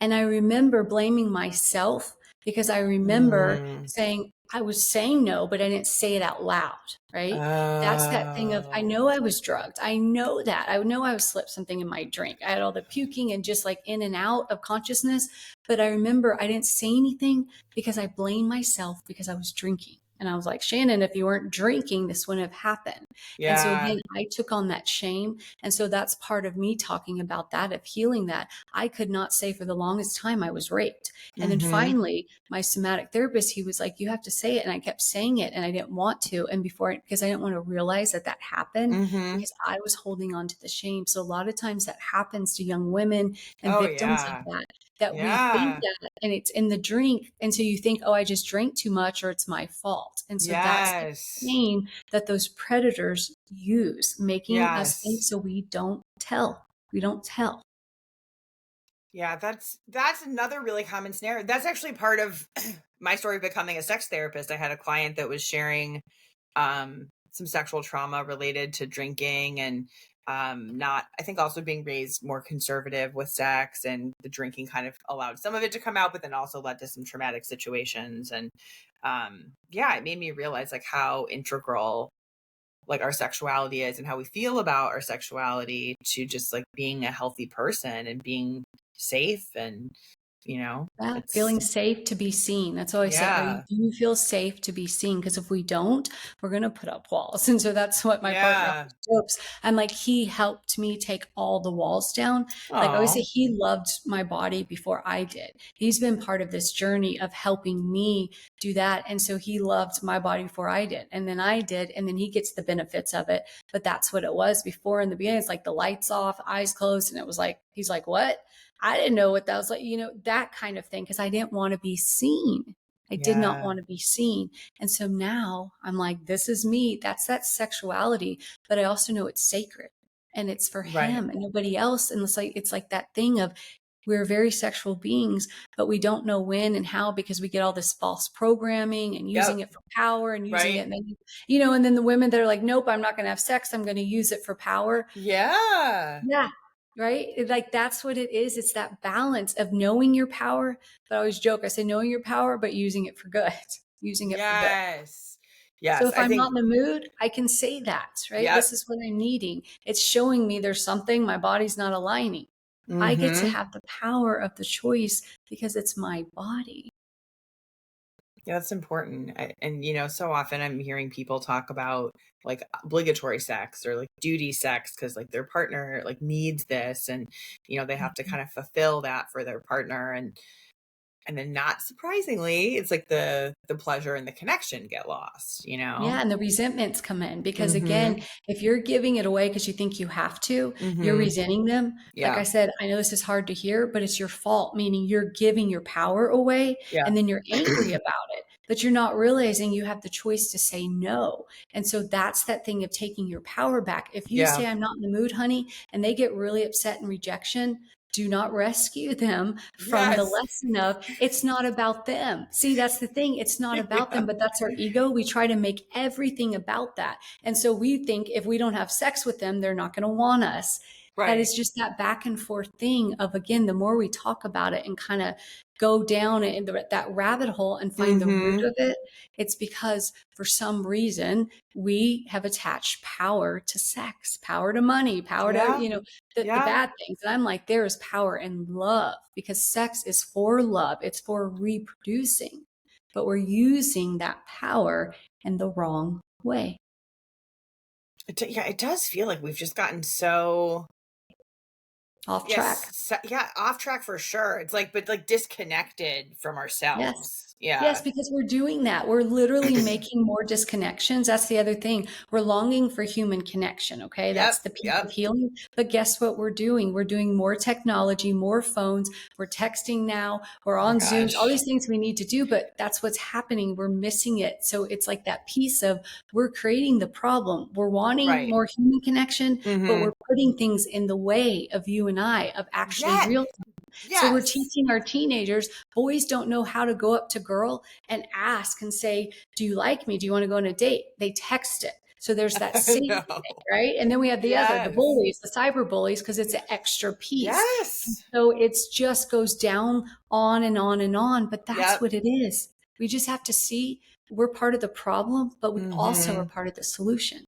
B: And I remember blaming myself because I remember
A: Mm.
B: saying, I was saying no, but I didn't say it out loud, right? That's that thing of, I
A: Oh.
B: know I was drugged. I know that. I know I was slipped something in my drink. I had all the puking and just like in and out of consciousness. But I remember I didn't say anything because I blamed myself because I was drinking. And I was like, Shannon, if you weren't drinking, this wouldn't have happened. And so
A: Yeah.
B: again, I took on that shame. And so that's part of me talking about that, of healing that. I could not say for the longest time I was raped. And then
A: Mhm.
B: finally, my somatic therapist, he was like, you have to say it. And I kept saying it and I didn't want to. And because I didn't want to realize that that happened
A: Mhm.
B: because I was holding on to the shame. So a lot of times that happens to young women and
A: Oh,
B: victims of
A: yeah.
B: that we think
A: Yeah.
B: that and it's in the drink. And so you think, oh, I just drank too much or it's my fault. And so that's the
A: Yes.
B: shame that those predators use, making us think
A: Yes.
B: so we don't tell. We don't tell.
A: Yeah, that's another really common scenario. That's actually part of my story of becoming a sex therapist. I had a client that was sharing some sexual trauma related to drinking and not I think also being raised more conservative with sex, and the drinking kind of allowed some of it to come out, but then also led to some traumatic situations. And yeah, it made me realize like how integral like our sexuality is and how we feel about our sexuality to just like being a healthy person and being safe. And
B: Yeah,
A: it's
B: feeling safe to be seen. That's all I say.
A: yeah.
B: Do you feel safe to be seen? Because if we don't, we're going to put up walls. And so that's what my partner
A: Yeah.
B: always jokes. I'm like, he helped me take all the walls down. Like I always say,
A: Oh.
B: he loved my body before I did. He's been part of this journey of helping me do that. And so he loved my body before I did. And then I did. And then he gets the benefits of it. But that's what it was before in the beginning. It's like the lights off, eyes closed. And it was like, he's like, what? I didn't know what that was like, that kind of thing, because I didn't want to be seen. I did not
A: Yeah.
B: want to be seen. And so now I'm like, this is me. That's that sexuality. But I also know it's sacred and it's for
A: Right.
B: him and nobody else. And it's like that thing of We're very sexual beings, but we don't know when and how because we get all this false programming and using
A: Yep.
B: it for power and using it.
A: Right.
B: And then, and then the women that are like, nope, I'm not going to have sex. I'm going to use it for power.
A: Yeah.
B: Yeah. Right. Like that's what it is. It's that balance of knowing your power. But I always joke, I say knowing your power, but using it for good, using it for good.
A: Yes.
B: So
A: Yes.
B: if
A: I
B: I'm not
A: think,
B: in the mood, I can say that, right?
A: yep.
B: This is what I'm needing. It's showing me there's something my body's not aligning. I get to
A: Mm-hmm.
B: have the power of the choice because it's my body.
A: Yeah, that's important. And so often I'm hearing people talk about like obligatory sex or like duty sex because like their partner like needs this, and they have to
B: Mhm.
A: kind of fulfill that for their partner, and then not surprisingly, it's like the pleasure and the connection get lost.
B: Yeah, and the resentments come in because again,
A: Mhm.
B: if you're giving it away because you think you have to, you're
A: Mhm.
B: resenting them. Like I
A: Yeah.
B: said, I know this is hard to hear, but it's your fault, meaning you're giving your power away
A: Yeah.
B: and then you're angry about it, but you're not realizing you have the choice to say no. And so that's that thing of taking your power back. If you
A: Yeah.
B: say, I'm not in the mood, honey, and they get really upset and rejection, do not rescue them from the
A: Yes.
B: lesson of it's not about them. See, that's the thing. It's not about
A: Yeah.
B: them, but that's our ego. We try to make everything about that. And so we think if we don't have sex with them, they're not going to want us. That
A: Right.
B: is just that back and forth thing of, again, the more we talk about it and kind of go down in that rabbit hole and find the root
A: Mhm.
B: of it, it's because for some reason we have attached power to sex, power to money, power to,
A: Yeah.
B: the
A: Yeah.
B: bad things. And I'm like, there is power in love because sex is for love. It's for reproducing, but we're using that power in the wrong way.
A: Yeah, it does feel like we've just gotten so,
B: Off
A: yes,
B: track.
A: yeah, off track for sure. It's like, but like disconnected from
B: Yes.
A: ourselves.
B: Yes,
A: Yeah.
B: because we're doing that. We're literally making more disconnections. That's the other thing. We're longing for human connection. Okay. That's
A: Yep.
B: the piece of
A: Yep.
B: healing. But guess what we're doing? We're doing more technology, more phones. We're texting now. We're
A: Oh
B: on Zooms, all
A: gosh.
B: these things we need to do, but that's what's happening. We're missing it. So it's like that piece of we're creating the problem. We're wanting
A: Right.
B: more human connection, but
A: Mhm.
B: we're putting things in the way of you and I, of actually
A: Yeah.
B: real. So we're
A: Yes.
B: teaching our teenagers, boys don't know how to go up to girl and ask and say, do you like me? Do you want to go on a date? They text it. So there's that
A: I
B: safety
A: know.
B: thing, right? And then we have the
A: Yes.
B: bullies, the cyber bullies, because it's an extra piece. And
A: Yes.
B: so it's just goes down on and on and on. But that's
A: Yep.
B: what it is. We just have to see we're part of the problem, but we also are
A: Mhm.
B: part of the solution.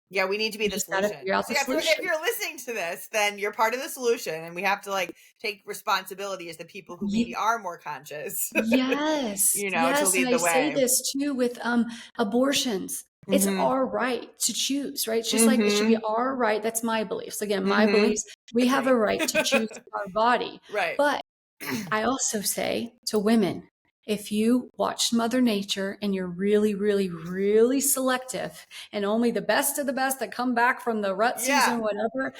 A: Yeah, we need to be
B: We
A: the
B: just got to
A: solution.
B: figure out
A: So
B: the
A: yeah, if
B: solution.
A: you're listening to this, then you're part of the solution, and we have to like take responsibility as the people who maybe are more conscious,
B: Yes,
A: to
B: yes, and
A: lead
B: I
A: the
B: say
A: way.
B: this too with abortions. It's
A: Mhm.
B: our right to choose, right? It's just like it should be
A: Mhm.
B: our right. That's my beliefs. Again, my
A: Mhm.
B: beliefs. We have
A: Agree.
B: a right to choose our body.
A: Right.
B: But I also say to women, if you watch Mother Nature and you're really, really, really selective and only the best of the best that come back from the rut
A: Yeah.
B: season, whatever,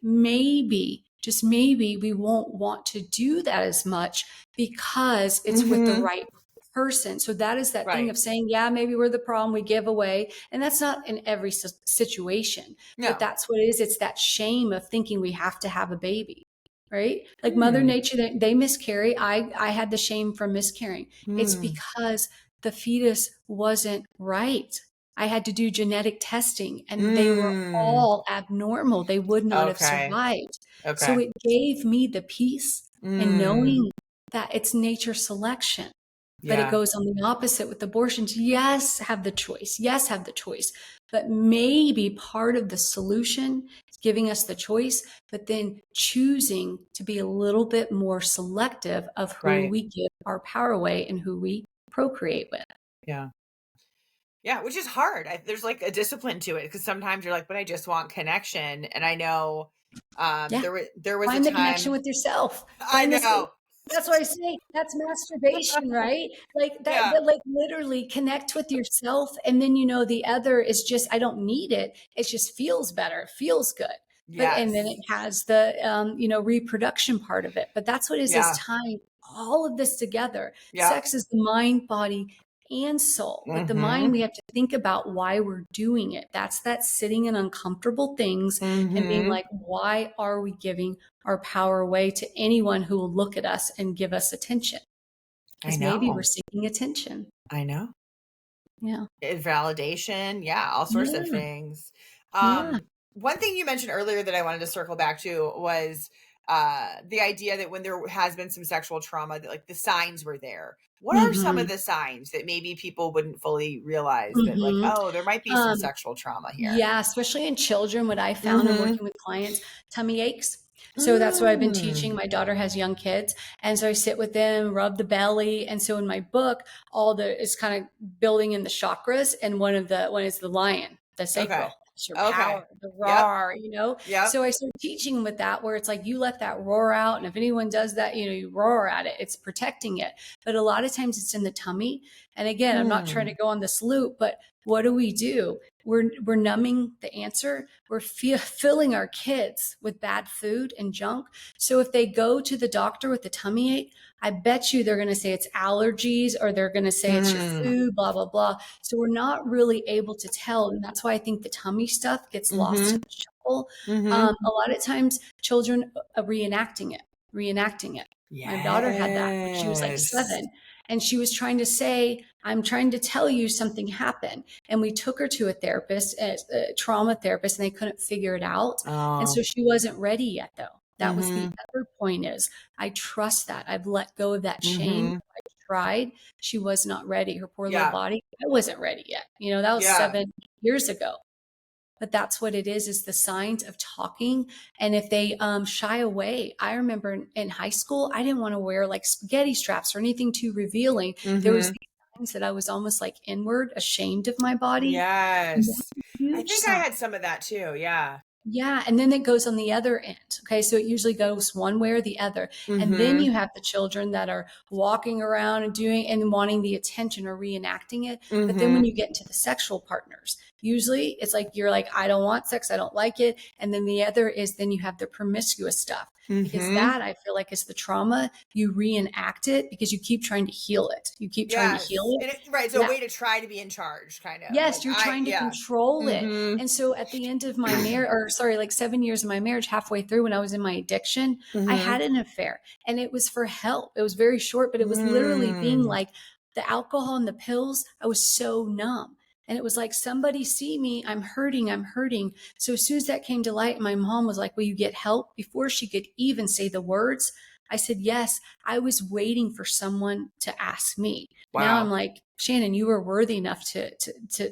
B: maybe, just maybe we won't want to do that as much because it's with the
A: Mhm.
B: right person. So that is that thing
A: Right.
B: of saying, yeah, maybe we're the problem, we give away. And that's not in every situation, but
A: No.
B: that's what it is. It's that shame of thinking we have to have a baby, right? Like Mother
A: Hmm.
B: Nature, they miscarry. I had the shame from miscarrying. It's
A: Hmm.
B: because the fetus wasn't right. I had to do genetic testing and they were
A: Mm.
B: all abnormal. They would not have
A: Okay.
B: survived. So
A: Okay.
B: it gave me the peace in
A: Mm.
B: knowing that it's nature selection. But it
A: Yeah.
B: goes on the opposite with abortions. Yes, have the choice. Yes, have the choice. But maybe part of the solution is giving us the choice, but then choosing to be a little bit more selective of who
A: Right.
B: we give our power away and who we procreate with.
A: Yeah. Yeah, which is hard. There's like a discipline to it because sometimes you're like, but I just want connection. And I know
B: Yeah.
A: there was a
B: Find the connection
A: time.
B: with yourself.
A: I
B: Find this.
A: know.
B: That's why I say that's masturbation, right? Like that,
A: Yeah.
B: but like literally connect with yourself. And then, the other is just, I don't need it. It just feels better, it feels good. But, and then it
A: Yes.
B: has the, reproduction part of it. But that's what it is
A: Yeah.
B: tying all of this together.
A: Yeah.
B: Sex is the mind, body, and soul. With the mind,
A: Mm-hmm.
B: we have to think about why we're doing it. That's that sitting in uncomfortable things and being
A: Mm-hmm.
B: like, why are we giving our power away to anyone who will look at us and give us attention?
A: I
B: Because maybe we're
A: know.
B: seeking attention.
A: I know.
B: Yeah.
A: Validation, yeah, all sorts of
B: Yeah.
A: things.
B: Yeah.
A: One thing you mentioned earlier that I wanted to circle back to was the idea that when there has been some sexual trauma, that like the signs were there. What are some of
B: Mm-hmm.
A: the signs that maybe people wouldn't fully realize that like,
B: Mm-hmm.
A: oh, there might be some sexual trauma here?
B: Yeah, especially in children, what I found in
A: Mm-hmm.
B: working with clients, tummy aches. So that's what I've been teaching.
A: Mm.
B: My daughter has young kids. And so I sit with them, rub the belly. And so in my book, all the it's kind of building in the chakras. And one is the lion, the
A: Okay.
B: sacral. It's your
A: Okay.
B: power, the
A: Yep.
B: roar, you know?
A: Yep.
B: So I start teaching with that where it's like you let that roar out. And if anyone does that, you know, you roar at it, it's protecting it. But a lot of times it's in the tummy. And again, I'm not trying to
A: Hmm.
B: go on this loop, but what do? We're numbing the answer. We're filling our kids with bad food and junk. So if they go to the doctor with a tummy ache, I bet you they're going to say it's allergies or they're going to say it's your
A: Hmm.
B: food, blah, blah, blah. So we're not really able to tell. And that's why I think the tummy stuff gets lost
A: Mm-hmm.
B: in the shuffle.
A: Mm-hmm.
B: A lot of times children are reenacting it. My daughter had that when she was like
A: Yes.
B: 7 and she was trying to say, I'm trying to tell you something happened. And we took her to a therapist, a trauma therapist, and they couldn't figure it out. And
A: Oh.
B: so she wasn't ready yet, though. That was the
A: Mm-hmm.
B: other point is I trust that. I've let go of that shame.
A: Mm-hmm.
B: I tried. She was not ready. Her poor little
A: Yeah.
B: body, I wasn't ready yet. You know, that was
A: Yeah.
B: 7 years ago. But that's what it is the signs of talking. And if they shy away, I remember in high school, I didn't want to wear like spaghetti straps or anything too revealing. There was
A: Mm-hmm.
B: these signs that I was almost like inward, ashamed of my body. And
A: Yes.
B: that's a
A: I
B: huge
A: think I
B: sign.
A: had some of that too. Yeah.
B: Yeah, and then it goes on the other end. Okay, so it usually goes one way or the other. And then
A: Mm-hmm.
B: you have the children that are walking around and doing and wanting the attention or reenacting it. But then when
A: Mm-hmm.
B: you get into the sexual partners, usually it's like you're like, I don't want sex, I don't like it. And then the other is then you have the promiscuous stuff. Because
A: Mm-hmm.
B: that I feel like is the trauma. You reenact it because you keep trying to heal it. You keep trying to heal
A: Yes.
B: it.
A: And right. It's a
B: Yeah.
A: way to try to be in charge, kind of.
B: Yes,
A: Like
B: you're trying to
A: yeah.
B: control it.
A: Mm-hmm.
B: And so at the end of my marriage, or sorry, like 7 years of my marriage, halfway through when I was in my addiction, I
A: Mm-hmm.
B: had an affair and it was for help. It was very short, but it was literally being
A: Mm.
B: like the alcohol and the pills. I was so numb. And it was like, somebody see me. I'm hurting. I'm hurting. So as soon as that came to light, my mom was like, will you get help? Before she could even say the words, I said, yes. I was waiting for someone to ask me. Now I'm
A: Wow.
B: like, Shannon, you were worthy enough to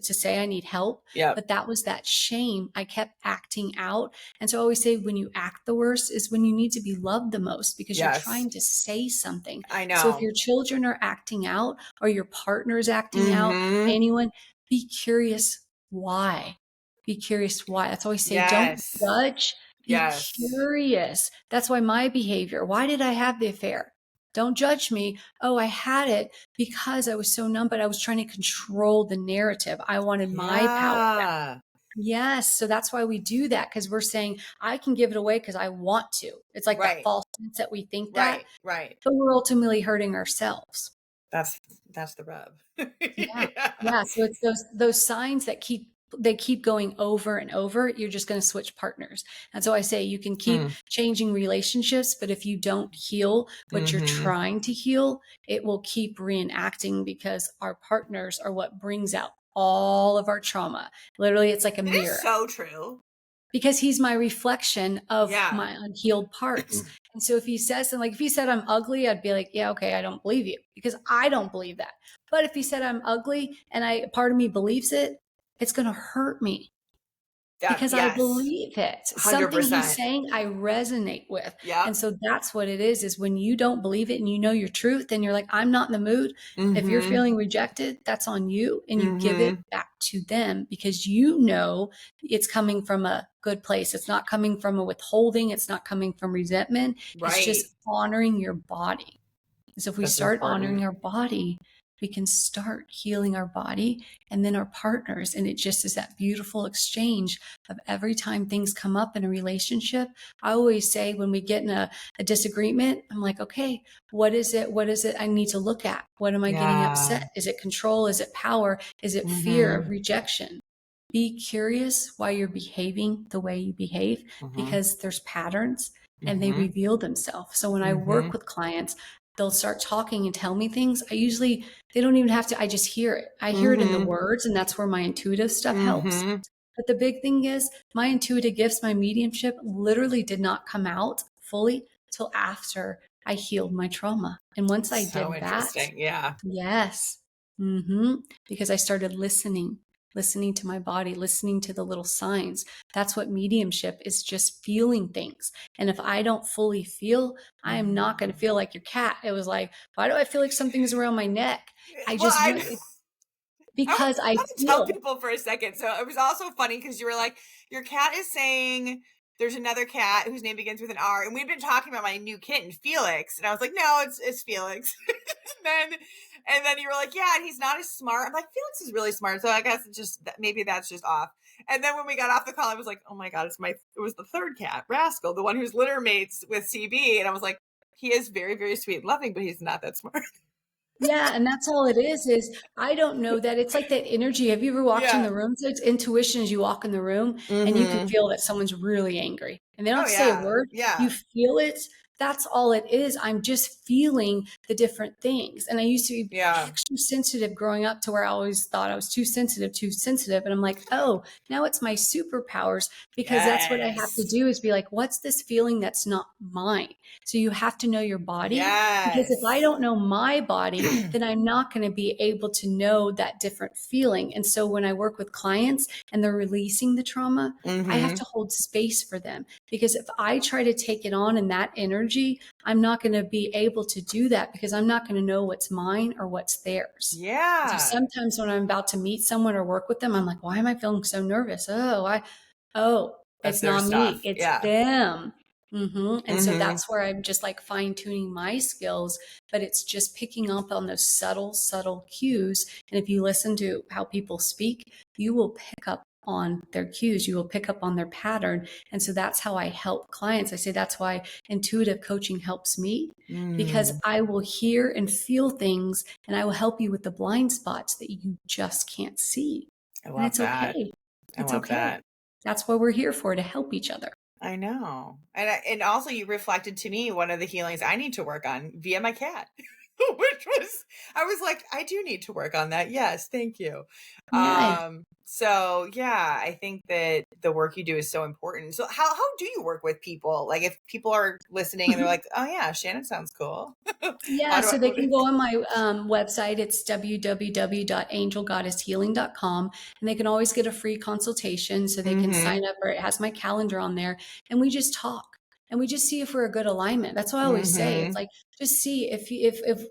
B: say I need help.
A: Yep.
B: But that was that shame. I kept acting out. And so I always say when you act the worst is when you need to be loved the most because you're
A: Yes.
B: trying to say something.
A: I
B: So if
A: know.
B: your children are acting out or your partner is acting out,
A: Mm-hmm.
B: anyone, be curious why. Be curious why. That's why I say don't
A: Yes.
B: judge, be
A: Yes.
B: curious. That's why my behavior, why did I have the affair? Don't judge me. Oh, I had it because I was so numb, but I was trying to control the narrative. I wanted my power back.
A: Yeah.
B: Yes. So that's why we do that because we're saying, I can give it away because I want to. It's like that
A: Right.
B: false sense that we think that,
A: Right. Right.
B: but we're ultimately hurting ourselves.
A: That's that's the rub.
B: Yeah.
A: Yeah.
B: Yeah. So it's those signs that keep going over and over. You're just going to switch partners. And so I say you can keep
A: Mm.
B: changing relationships, but if you don't heal what you're
A: Mm-hmm.
B: trying to heal, it will keep reenacting because our partners are what brings out all of our trauma. Literally, it's like a
A: It is
B: mirror
A: so true.
B: because he's my reflection of
A: Yeah.
B: my unhealed parts. And so if he says something like, if he said I'm ugly, I'd be like, yeah, okay, I don't believe you because I don't believe that. But if he said I'm ugly and part of me believes it, it's going to hurt me
A: That
B: because I
A: yes.
B: believe it. Something he's
A: 100%.
B: saying I resonate with. And
A: Yep.
B: so that's what it is when you don't believe it and you know your truth, then you're like, I'm not in the mood. If you're
A: Mm-hmm.
B: feeling rejected, that's on you. And you give
A: Mm-hmm.
B: it back to them because you know it's coming from a good place. It's not coming from a withholding. It's not coming from resentment. It's
A: Right.
B: just honoring your body. So if we
A: That's
B: start honoring
A: important.
B: our body, we can start healing our body and then our partners. And it just is that beautiful exchange of every time things come up in a relationship. I always say when we get in a disagreement, I'm like, okay, what is it? What is it I need to look at? What am I getting
A: Yeah.
B: upset? Is it control? Is it power? Is it fear of
A: Mhm.
B: rejection? Be curious why you're behaving the way you behave,
A: Mhm.
B: because there's patterns and they
A: Mhm.
B: reveal themselves. So when I work
A: Mhm.
B: with clients, they'll start talking and tell me things. They don't even have to, I just hear it. I hear it in the
A: Mhm.
B: words, and that's where my intuitive stuff helps.
A: Mhm.
B: But the big thing is, my intuitive gifts, my mediumship literally did not come out fully till after I healed my trauma. And once I
A: So
B: did that,
A: interesting. Yeah.
B: yes. Because I started listening to my body, listening to the little signs. That's what mediumship is, just feeling things. And if I don't fully feel, I am not going to
A: Mhm.
B: feel like your cat. It was like, why do I feel like something's around my neck? I
A: Well,
B: just
A: I
B: really,
A: I
B: because I
A: want to tell
B: feel.
A: people for a second. So it was also funny because you were like, your cat is saying there's another cat whose name begins with an R, and we've been talking about my new kitten, Felix, and I was like, no, it's Felix. and then you were like, yeah, and he's not as smart. I'm like, Felix is really smart, so I guess it's just maybe that's just off. And then when we got off the call, I was like, oh my god, it was the third cat, Rascal, the one who's litter mates with CB, and I was like, he is very very sweet and loving, but he's not that smart.
B: Yeah, and that's all it is I don't know that. It's like that energy. Have you ever walked in
A: Yeah.
B: the room? So it's intuition as you walk in the room and you can
A: Mm-hmm.
B: feel that someone's really angry and they
A: Oh
B: don't say a
A: yeah.
B: word. You
A: Yeah.
B: feel it. That's all it is. I'm just feeling the different things. And I used to be
A: Yeah.
B: extra sensitive growing up to where I always thought I was too sensitive, too sensitive. And I'm like, oh, now it's my superpowers, because that's what I have to
A: Yes.
B: do, is be like, what's this feeling that's not mine? So you have to know your body, because if I
A: Yes.
B: don't know my body, then I'm not going to be able to know that different feeling. And so when I work with clients and they're releasing the trauma, I have
A: Mm-hmm.
B: to hold space for them, because if I try to take it on in that energy, I'm not going to be able to do that, because I'm not going to know what's mine or what's theirs. So
A: Yeah.
B: sometimes when I'm about to meet someone or work with them, I'm like, why am I feeling so nervous? Oh,
A: That's
B: it's
A: their
B: not me,
A: stuff.
B: it's
A: Yeah.
B: them. And so
A: Mm-hmm.
B: that's where I'm just like fine tuning my skills, but it's just picking up on those subtle, subtle cues. And if you listen to how people speak, you will pick up on their cues, you will pick up on their pattern. And so that's how I help clients. I say that's why intuitive coaching helps me, because
A: Mm.
B: I will hear and feel things and I will help you with the blind spots that you just can't see.
A: I
B: And
A: love
B: it's
A: that.
B: okay.
A: I
B: It's
A: love
B: okay.
A: that.
B: That's what we're here for, to help each other.
A: I know. And also you reflected to me one of the healings I need to work on via my cat. Which was I was like, I do need to work on that. Yes, thank you.
B: Yeah.
A: So yeah, I think that the work you do is so important. So how do you work with people? Like if people are listening and they're like, oh yeah, Shannon sounds cool.
B: Yeah,
A: How do I
B: so they can go on my website. It's www.angelgoddesshealing.com, and they can always get a free consultation. So they can
A: Mm-hmm.
B: sign up, or it has my calendar on there, and we just talk and we just see if we're a good alignment. That's what I always say. It's
A: Mm-hmm.
B: like, just see if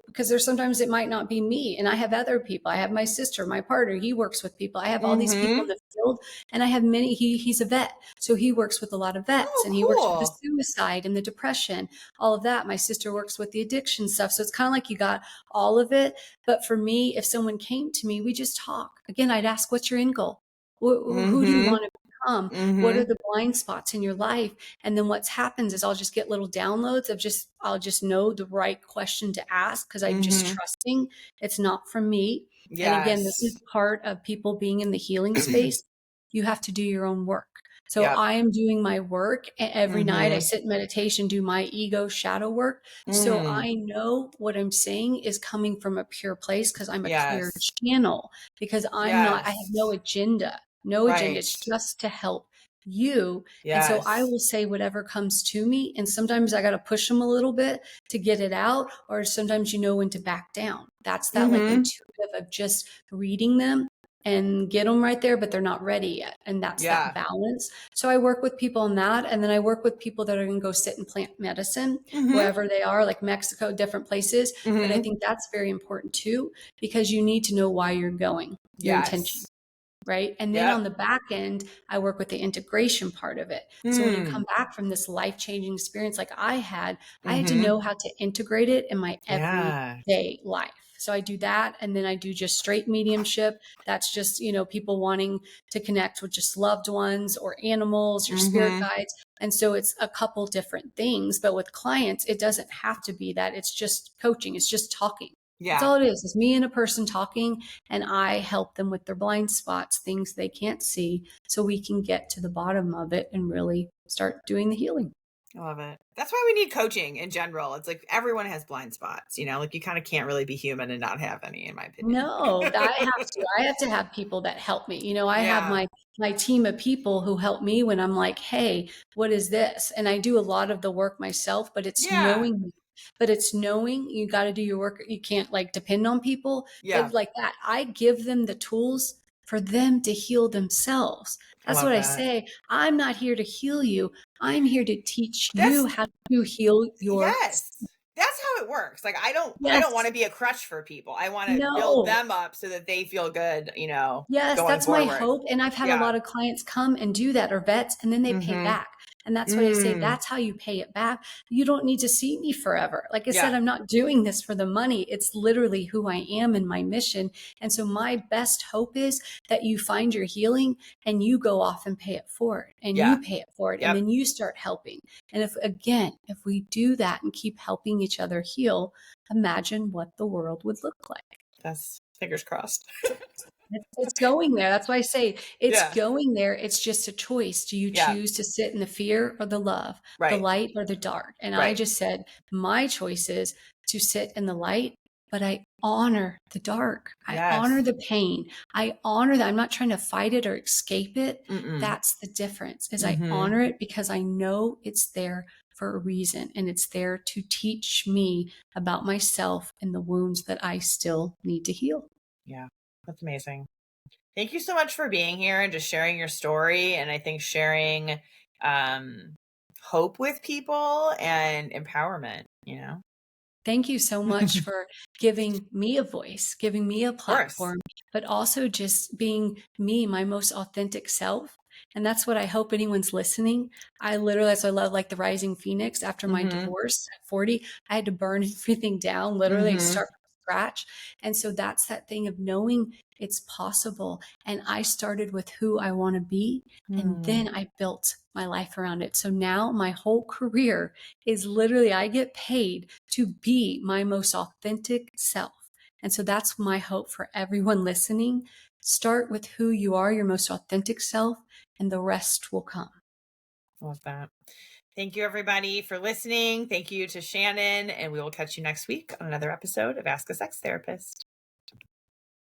B: because there's sometimes it might not be me, and I have other people. I have my sister, my partner. He works with people. I have all these people in
A: Mm-hmm.
B: the field, and I have many. He's a vet, so he works with a lot of vets,
A: Oh,
B: and he works with the
A: cool.
B: suicide and the depression, all of that. My sister works with the addiction stuff. So it's kind of like you got all of it. But for me, if someone came to me, we just talk. Again, I'd ask, what's your end goal? Who do you
A: Mm-hmm.
B: want to become? What are
A: Mm-hmm.
B: the blind spots in your life? And then what happens is I'll just get little downloads of I'll just know the right question to ask, because I'm just
A: Mm-hmm.
B: trusting it's not from me. And again, this is
A: Yes.
B: part of people being in the healing space. You have to do your own work. So
A: Yep.
B: I am doing my work every night. I
A: Mm-hmm.
B: sit in meditation, do my ego shadow work. So
A: Mm.
B: I know what I'm saying is coming from a pure place, because I'm a clear
A: Yes.
B: channel, because I have no
A: Yes.
B: agenda, no agenda.
A: Right.
B: It's just to help you. And so I
A: Yes.
B: will say whatever comes to me. And sometimes I got to push them a little bit to get it out, or sometimes you know when to back down. That's that like
A: Mm-hmm.
B: intuitive of just reading them and get them right there, but they're not ready yet. And that's that
A: Yeah.
B: balance. So I work with people on that. And then I work with people that are going to go sit in plant medicine
A: Mm-hmm.
B: wherever they are, like Mexico, different places. But I
A: Mm-hmm.
B: think that's very important too, because you need to know why you're going, your intention.
A: Yes.
B: Right. And then
A: Yep.
B: on the back end, I work with the integration part of it. So when you come
A: Hmm.
B: back from this life changing experience like I had to
A: Mm-hmm.
B: know how to integrate it in my
A: Yeah.
B: everyday life. So I do that. And then I do just straight mediumship. That's just, people wanting to connect with just loved ones or animals, your spirit
A: Mm-hmm.
B: guides. And so it's a couple different things. But with clients, it doesn't have to be that. It's just coaching. It's just talking. That's
A: Yeah.
B: all it is. It's me and a person talking, and I help them with their blind spots, things they can't see, so we can get to the bottom of it and really start doing the healing.
A: I love it. That's why we need coaching in general. It's like everyone has blind spots, like you kind of can't really be human and not have any, in my opinion.
B: No, I have to. I have to have people that help me. I have
A: Yeah.
B: my team of people who help me when I'm like, "Hey, what is this?" And I do a lot of the work myself, but it's
A: Yeah.
B: knowing you got to do your work. You can't like depend on people.
A: Yeah.
B: It's like that. I give them the tools for them to heal themselves.
A: I
B: That's
A: love
B: what I
A: that.
B: say. I'm not here to heal you. I'm here to teach you
A: That's
B: how to heal your.
A: yes. That's how it works. Like I don't want
B: Yes.
A: to be a crutch for people. I want to build
B: No.
A: them up so that they feel good,
B: Yes,
A: going
B: that's my
A: forward.
B: hope, and I've had a
A: Yeah.
B: lot of clients come and do that, or vets, and then they pay
A: Mm-hmm.
B: back, and that's what I say,
A: Mm.
B: that's how you pay it back. You don't need to see me forever. Like I said,
A: Yeah.
B: I'm not doing this for the money. It's literally who I am and my mission, and so my best hope is that you find your healing and you go off and pay it forward, and
A: Yeah.
B: you pay it forward, and
A: Yep.
B: then you start helping. And if we do that and keep helping each other heal, imagine what the world would look like.
A: That's fingers crossed.
B: It's going there. That's why I say it's
A: Yeah.
B: going there. It's just a choice. Do you
A: Yeah.
B: choose to sit in the fear or the love, the
A: Right.
B: light or the dark? And I
A: Right.
B: just said, my choice is to sit in the light, but I honor the dark. I honor
A: Yes.
B: the pain. I honor that. I'm not trying to fight it or escape it.
A: Mm-mm.
B: That's the difference, is I
A: Mm-hmm.
B: honor it because I know it's there for a reason, and it's there to teach me about myself and the wounds that I still need to heal.
A: Yeah. That's amazing. Thank you so much for being here and just sharing your story. And I think sharing um, hope with people and empowerment.
B: Thank you so much
A: Of
B: for giving me a voice, giving me a
A: course.
B: platform, but also just being me, my most authentic self. And that's what I hope anyone's listening. I literally, that's why I love like the Rising Phoenix after my
A: Mm-hmm.
B: divorce at 40, I had to burn everything down, literally
A: Mm-hmm.
B: start from scratch. And so that's that thing of knowing it's possible. And I started with who I want to be. And
A: Mm.
B: then I built my life around it. So now my whole career is literally, I get paid to be my most authentic self. And so that's my hope for everyone listening. Start with who you are, your most authentic self, and the rest will come.
A: Love that. Thank you, everybody, for listening. Thank you to Shannon, and we will catch you next week on another episode of Ask a Sex Therapist.